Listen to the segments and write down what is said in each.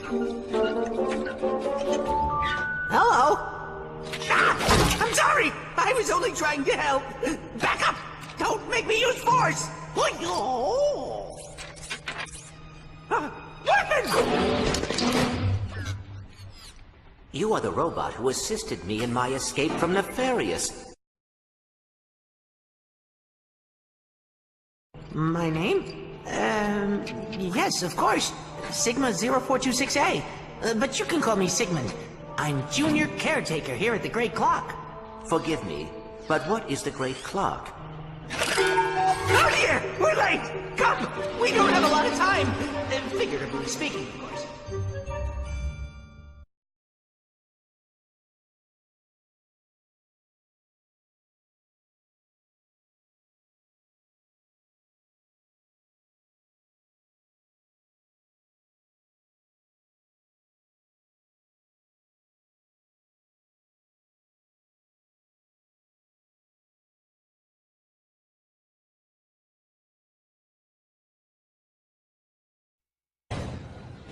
Hello? Ah, I'm sorry! I was only trying to help! Back up! Don't make me use force! Oh. Weapons! You are the robot who assisted me in my escape from Nefarious. My name? Yes, of course. Sigma 0426A. But you can call me Sigmund. I'm junior caretaker here at the Great Clock. Forgive me, but what is the Great Clock? Oh dear! We're late! Come! We don't have a lot of time! Figuratively speaking, of course.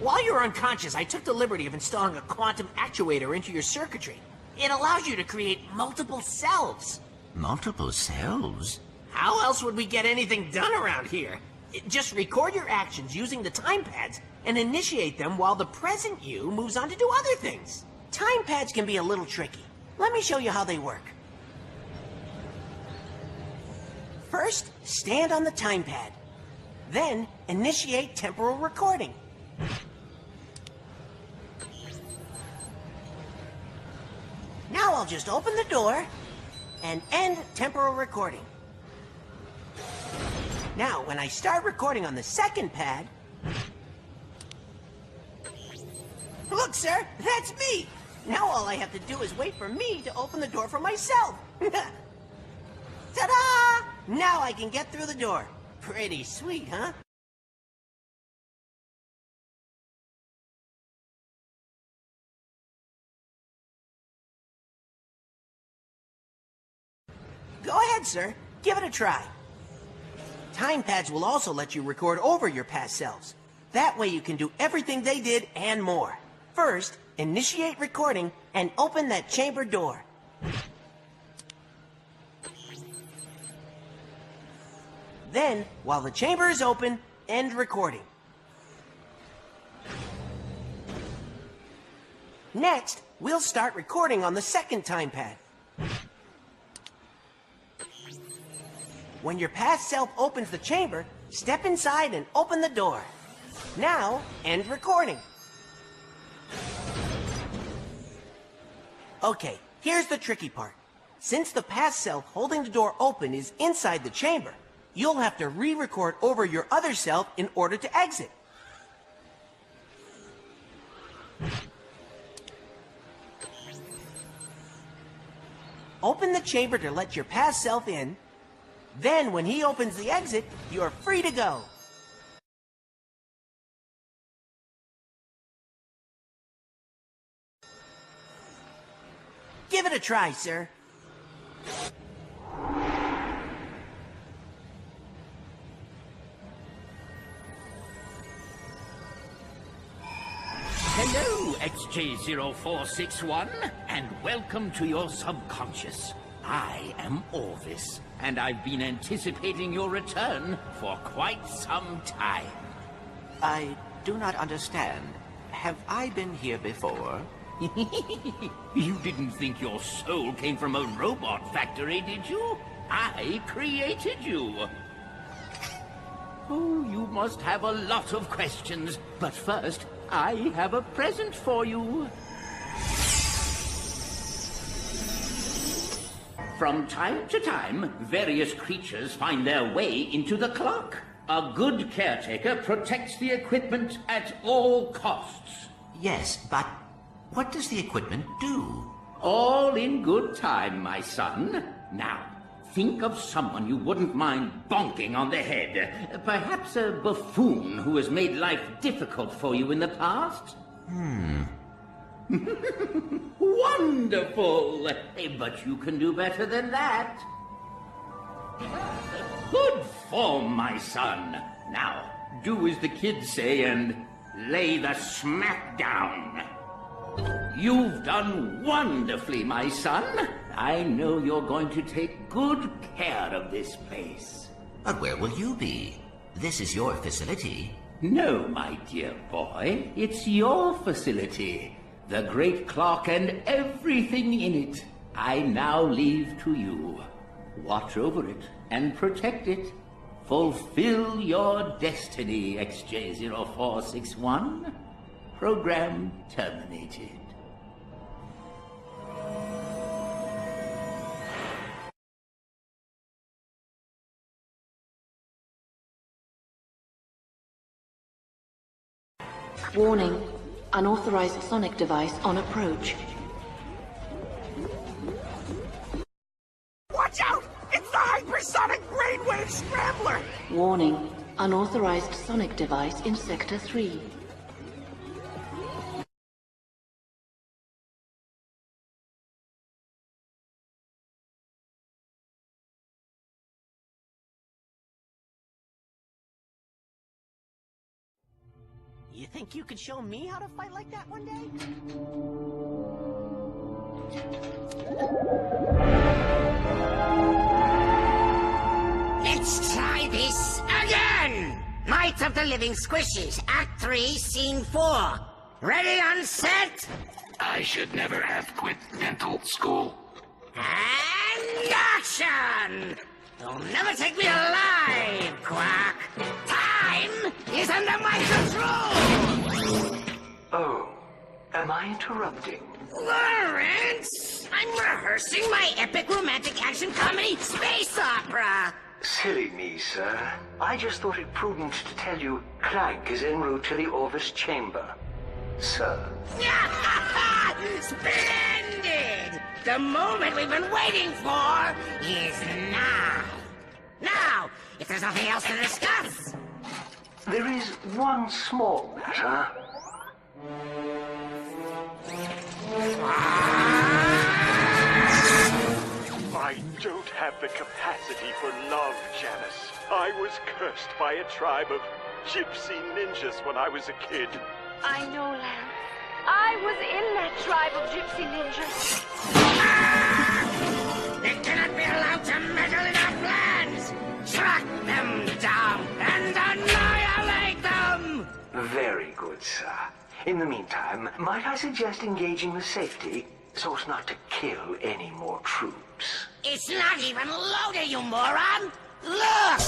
While you were unconscious, I took the liberty of installing a quantum actuator into your circuitry. It allows you to create multiple selves. Multiple selves? How else would we get anything done around here? Just record your actions using the time pads and initiate them while the present you moves on to do other things. Time pads can be a little tricky. Let me show you how they work. First, stand on the time pad. Then, initiate temporal recording. Now I'll just open the door and end temporal recording. Now, when I start recording on the second pad... Look, sir, that's me! Now all I have to do is wait for me to open the door for myself. Ta-da! Now I can get through the door. Pretty sweet, huh? Go ahead, sir. Give it a try. Time pads will also let you record over your past selves. That way you can do everything they did and more. First, initiate recording and open that chamber door. Then, while the chamber is open, end recording. Next, we'll start recording on the second time pad. When your past self opens the chamber, step inside and open the door. Now, end recording. Okay, here's the tricky part. Since the past self holding the door open is inside the chamber, you'll have to re-record over your other self in order to exit. Open the chamber to let your past self in. Then, when he opens the exit, you're free to go. Give it a try, sir. Hello, XJ0461, and welcome to your subconscious. I am Orvis, and I've been anticipating your return for quite some time. I do not understand. Have I been here before? You didn't think your soul came from a robot factory, did you? I created you. Oh, you must have a lot of questions, but first, I have a present for you. From time to time, various creatures find their way into the clock. A good caretaker protects the equipment at all costs. Yes, but what does the equipment do? All in good time, my son. Now, think of someone you wouldn't mind bonking on the head. Perhaps a buffoon who has made life difficult for you in the past. Wonderful! But you can do better than that. Good form, my son. Now, do as the kids say and lay the smack down. You've done wonderfully, my son. I know you're going to take good care of this place. But where will you be? This is your facility. No, my dear boy, it's your facility. The great clock and everything in it, I now leave to you. Watch over it and protect it. Fulfill your destiny, XJ0461. Program terminated. Warning. Unauthorized sonic device on approach. Watch out! It's the hypersonic brainwave scrambler! Warning. Unauthorized sonic device in Sector 3. You think you could show me how to fight like that one day? Let's try this again! Night of the Living Squishies, Act 3, Scene 4. Ready on set? I should never have quit dental school. And action! You'll never take me alive, Quack! Time is under my control! Oh, am I interrupting? Lawrence! I'm rehearsing my epic romantic action comedy space opera! Silly me, sir. I just thought it prudent to tell you Clank is en route to the Orvis chamber. Sir. Splendid! The moment we've been waiting for is now! Now, if there's nothing else to discuss! There is one small matter. I don't have the capacity for love, Janice. I was cursed by a tribe of gypsy ninjas when I was a kid. I know, Lamb. I was in that tribe of gypsy ninjas. They cannot be allowed to meddle in our plans! Track them down and annihilate them! Very good, sir. In the meantime, might I suggest engaging with safety so as not to kill any more troops? It's not even loaded, you moron! Look!